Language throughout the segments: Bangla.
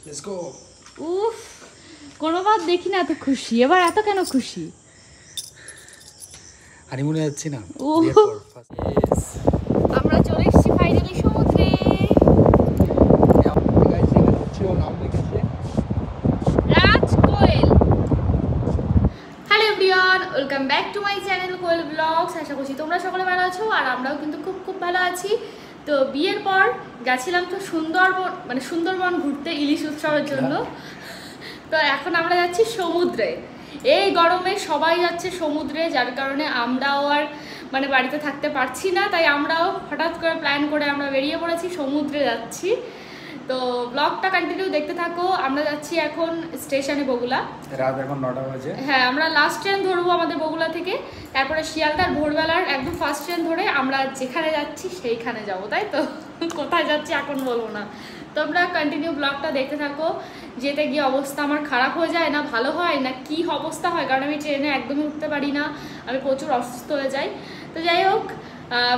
Let's go. উফ, কোনোবার দেখি না এত খুশি, এবার এত কেন খুশি? হানিমুনে যাচ্ছি না। আমরা চলে এসেছি ফাইনালি সমুদ্রে। Raj Koyel. Hello everyone, welcome back to my channel Koyel blogs. আশা করছি তোমরা সকলে ভালো আছো আর আমরাও কিন্তু খুব খুব ভালো আছি। তো বিয়ের পর গেছিলাম তো সুন্দরবন ঘুরতে ইলিশ উৎসবের জন্য। তো এখন আমরা যাচ্ছি সমুদ্রে। এই গরমে সবাই যাচ্ছে সমুদ্রে, যার কারণে আমরাও আর বাড়িতে থাকতে পারছি না, তাই আমরাও হঠাৎ করে প্ল্যান করে আমরা বেরিয়ে পড়েছি, সমুদ্রে যাচ্ছি। তো ব্লগটা কন্টিনিউ দেখতে থাকো। আমরা যাচ্ছি এখন স্টেশনে বগুলা, রাত এখন 9টা বাজে। হ্যাঁ, আমরা লাস্ট ট্রেন ধরবো আমাদের বগুলা থেকে, তারপরে শিয়ালদার ভোরবেলার একদম ফার্স্ট ট্রেন ধরে আমরা যেখানে যাচ্ছি সেইখানে যাব, তাই তো। কোথায় যাচ্ছি এখন বলবো না, তোমরা কন্টিনিউ ব্লগটা দেখতে থাকো। যেতে গিয়ে অবস্থা আমার খারাপ হয়ে যায় না ভালো হয় না কি অবস্থা হয়, কারণ আমি ট্রেনে একদমই উঠতে পারি না, আমি প্রচুর অসুস্থ হয়ে যাই। তো যাই হোক,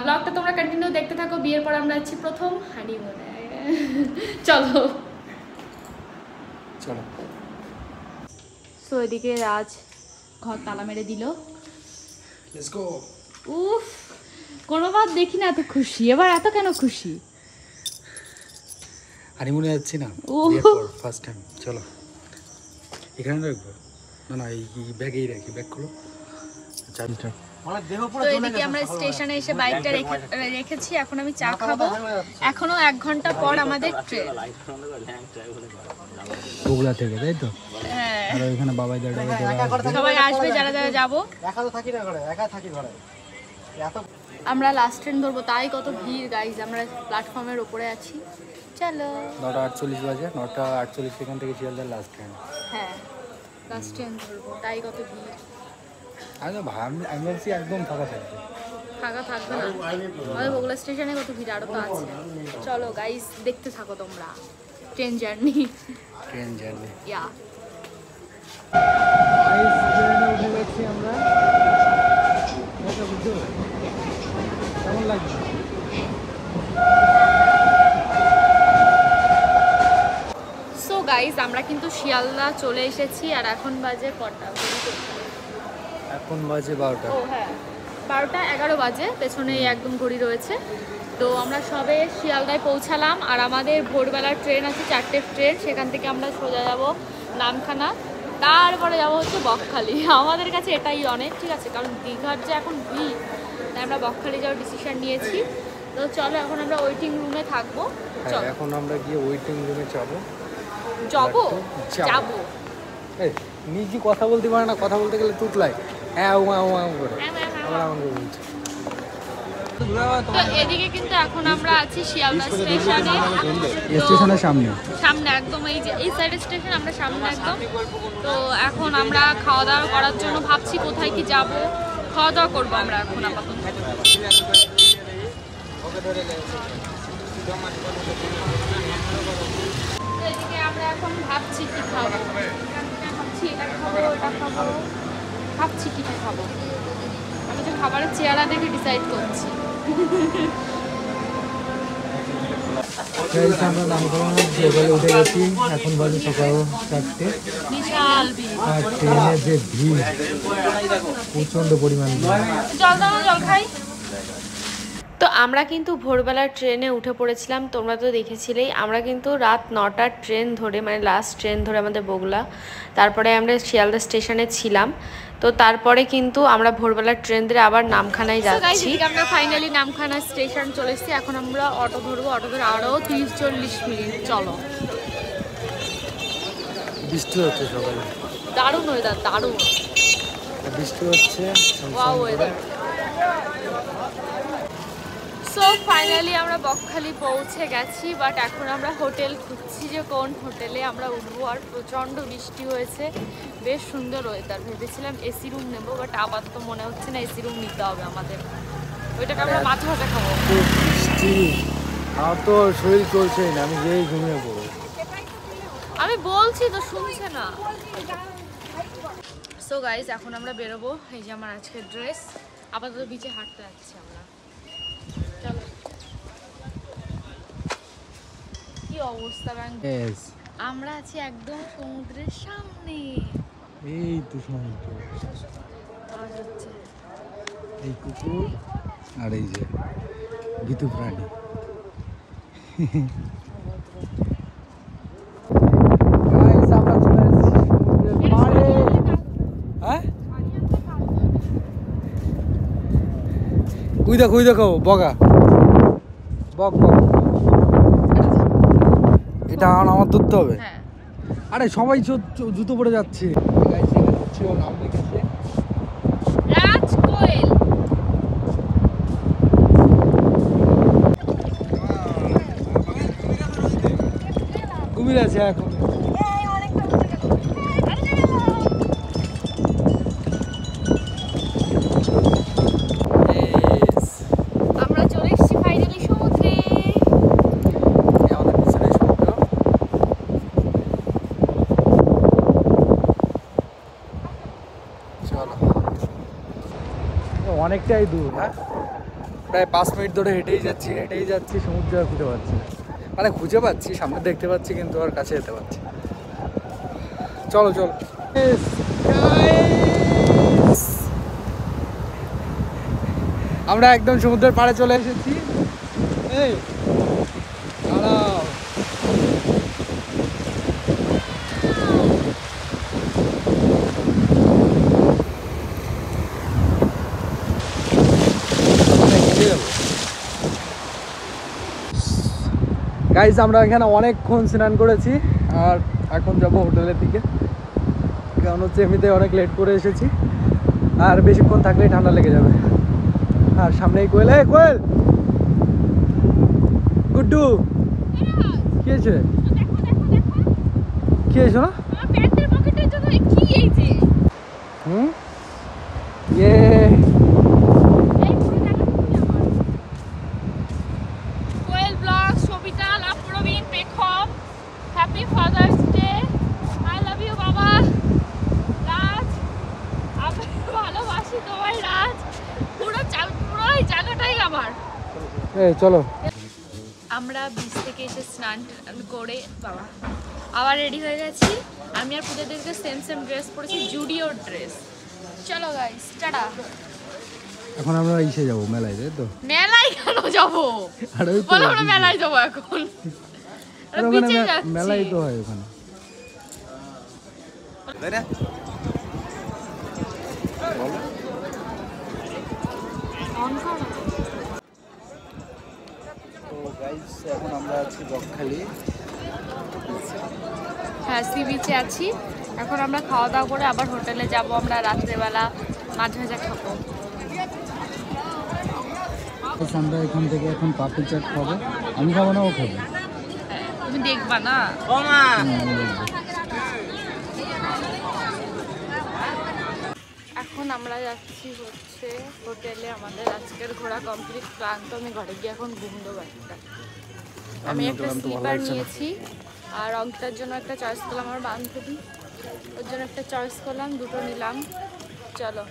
ব্লগটা তোমরা কন্টিনিউ দেখতে থাকো। বিয়ের পর আমরা যাচ্ছি প্রথম হানিমুনে। চলো চলো। তো এদিকে রাজ ঘর তালা মেরে দিল। Let's go. উফ, কোনোবার দেখি না এত খুশি, এবার এত কেন খুশি? হানিমুনে যাচ্ছি না, ফার্স্ট টাইম। চলো, এখানে রাখবো না, এই ব্যাগেই রাখি, ব্যাগ খুলো। চাবিটা। তো এদিকে আমরা স্টেশনে এসে বাইকটা রেখেছি, এখন আমি চা খাবো। এখনো 1 ঘন্টা পর আমাদের ট্রেন বগুড়া থেকে, তাই তো? হ্যাঁ, আর ওইখানে বাবাই দাদা সবাই আসবে যারা যারা যাবো। আমরা লাস্ট ট্রেন ধরবো, তাই কত ভিড় গাইজ। আমরা প্ল্যাটফর্মের উপরে আছি। চলো। 9:48 বাজে, 9:48 সেখান থেকে শিয়ালদার লাস্ট ট্রেন। হ্যাঁ, লাস্ট ট্রেন ধরবো, তাই কত ভিড়। আমি ভাবছি একদম ফাঁকা থাকবে। ফাঁকা থাকবে না, আমাদের বগুড়া স্টেশনে কত ভিড় আরো তো আছে। চলো গাইজ, দেখতে থাকো তোমরা ট্রেন জার্নি। ইয়া, ট্রেনে উঠে গেছি আমরা। কেমন লাগছে? সো গাইজ, আমরা কিন্তু শিয়ালদা চলে এসেছি আর এখন বাজে কটা? এখন বাজে 12টা। ও হ্যাঁ, 12টা 11 বাজে, পেছনে একদম ঘড়ি রয়েছে। তো আমরা সবে শিয়ালদায় পৌঁছালাম আর আমাদের ভোরবেলার ট্রেন আছে, 4টে ট্রেন, সেখান থেকে আমরা সোজা যাব নামখানা, তারপরে যাব হচ্ছে বকখালি। আমাদের কাছে এটাই অনেক, ঠিক আছে, কারণ দীঘার যে এখন ভিড়, তাই আমরা বকখালি যাওয়ার ডিসিশন নিয়েছি। তো চলো, এখন আমরা ওয়েটিং রুমে থাকবো। চলো এখন আমরা গিয়ে ওয়েটিং রুমে যাবো। নিজে কথা বলতে পারে না, কথা বলতে গেলে টুকলাই হ্যাঁ করে আবার আমাকে বলছে। তো এদিকে কিন্তু এখন আমরা আছি শিয়ালদা স্টেশনে, স্টেশনের সামনে একদম এই যে এই সাইডের স্টেশন, আমরা সামনে একদম। তো এখন আমরা খাওয়া দাওয়া করার জন্য ভাবছি কোথায় কি যাব। খাওয়া দাওয়া করবো আমরা এখন আপাতত। এদিকে আমরা এখন ভাবছি কি খাবো, ভাবছি এটা খাবো ওটা খাবো, ভাবছি কি খাবো। আমি তো খাবারের চেহারা দেখে ডিসাইড করছি। আমরা নামখানা সকালে উঠে গেছি, এখন বাজে সকাল 4টে। বিশাল ভিড় আর ট্রেনে যে ভিড়, প্রচন্ড পরিমাণ ভিড়। জল খাই। তো আমরা কিন্তু ভোরবেলার ট্রেনে উঠে পড়েছিলাম, তোমরা তো দেখেছিলেই। আমরা কিন্তু রাত 9টার ট্রেন ধরে, লাস্ট ট্রেন ধরে আমাদের বগুলা, তারপরে আমরা শিয়ালদা স্টেশনে ছিলাম। তো তারপরে কিন্তু আমরা ভোরবেলার ট্রেন ধরে আবার নামখানায় যাচ্ছি। আমরা ফাইনালি নামখানা স্টেশন চলে এসেছি। এখন আমরা অটো ধরবো, অটো ধরে আরও 30-40 মিনিট। চলো। বৃষ্টি হচ্ছে সকালে, দারুণ ওয়েদার, দারুণ বৃষ্টি হচ্ছে। সো ফাইনালি আমরা বকখালি পৌঁছে গেছি, বাট এখন আমরা হোটেল খুঁজছি যে কোন হোটেলে আমরা উঠবো। আর প্রচণ্ড বৃষ্টি হয়েছে, বেশ সুন্দর ওয়েদার। ভেবেছিলাম এসি রুম নেবো, বাট আবার তো মনে হচ্ছে না এসি রুম নিতে হবে আমাদের। ওইটাকে আমরা মাছ ভাজা খাবো। বৃষ্টি, আমার তো শরীর চলছেই না, আমি যেই ঘুমিয়ে পড়বো। আমি বলছি তো, শুনছে না। সো গাইজ, এখন আমরা বেরোবো। এই যে আমার আজকের ড্রেস। আপাতত বিচে হাঁটতে যাচ্ছি আমরা। চলো। কি অবস্থা ব্যাংক। আমরা আছি একদম সমুদ্রের সামনে। এই তো সমুদ্র, আওয়াজ হচ্ছে। এই কুকুর আর এই যে বিতু প্রাণী। Guys, আমরা চলে এসেছি সমুদ্রের পাড়ে। হ্যাঁ, ওই দেখো বগা, বক এটা আমার ধরতে হবে। হ্যাঁ, আরে সবাই জুতো পরে যাচ্ছে। Guys, এখানে হচ্ছে ওর নাম লিখেছে রাজ কোয়েল। কুমির আছে এখন। আমরা চলে এসেছি ফাইনালি সমুদ্রে। আমাদের পিছনে সমুদ্র। চলো, অনেকটাই দূর। হ্যাঁ, প্রায় 5 মিনিট ধরে হেঁটেই যাচ্ছি সমুদ্র আর খুঁজে পাচ্ছি না। মানে খুঁজে পাচ্ছি, সামনে দেখতে পাচ্ছি, কিন্তু আর কাছে যেতে পারছি না। চলো আমরা একদম সমুদ্রের পাড়ে চলে এসেছি। এই দাঁড়াও, গাইজ আমরা এখানে অনেকক্ষণ স্নান করেছি আর এখন যাব হোটেলের দিকে। কারণ হচ্ছে এমনিতে অনেক লেট করে এসেছি, আর বেশিক্ষণ থাকলেই ঠান্ডা লেগে যাবে। আর সামনেই কোয়েল। এই কোয়েল, গুড্ডু, কি হয়েছে? কি হয়েছে না? ইয়ে কোয়েল ব্লগ, সবিতা, লাভপ্রবীণ, পেখম, happy father's day. I love you বাবা। রাজ, আমি ভালোবাসি তোমায় রাজ। পুরো এই জায়গাটাই আমার। চলো। আমরা বিচ থেকে এসে স্নান করে বাবা আবার রেডি হয়ে গেছি। আমি আর পূজা দিদিকে সেম ড্রেস পরেছি, জুডিওর ড্রেস। চলো গাইস, টাটা। এখন আমরা ইসে যাবো মেলায়, তাই তো? মেলায় কেন যাবো? আর ওই তো বলো আমরা মেলায় যাবো এখন। আর ওখানে মেলাই তো হয় ওখানে। এখন আমরা আছি বকখালি। হ্যাঁ, সি বিচে আছি। এখন আমরা খাওয়া দাওয়া করে আবার হোটেলে যাব। আমরা রাত্রেবেলা মাছ ভাজা খাবো। আমরা এখান থেকে এখন পাপড়ি চাট খাবো। আমি খাবো না, ও খাবো। তুমি দেখবা না? এখন আমরা যাচ্ছি হচ্ছে হোটেলে। আমাদের আজকের ঘোরা কমপ্লিট, ক্লান্ত। আমি ঘরে গিয়ে এখন ঘুমবো বাড়িটা। আমি একটা স্লিপার নিয়েছি আর অঙ্কিতার জন্য একটা চয়েস করলাম, আমার বান্ধবী, ওর জন্য একটা চয়েস করলাম, দুটো নিলাম। চলো।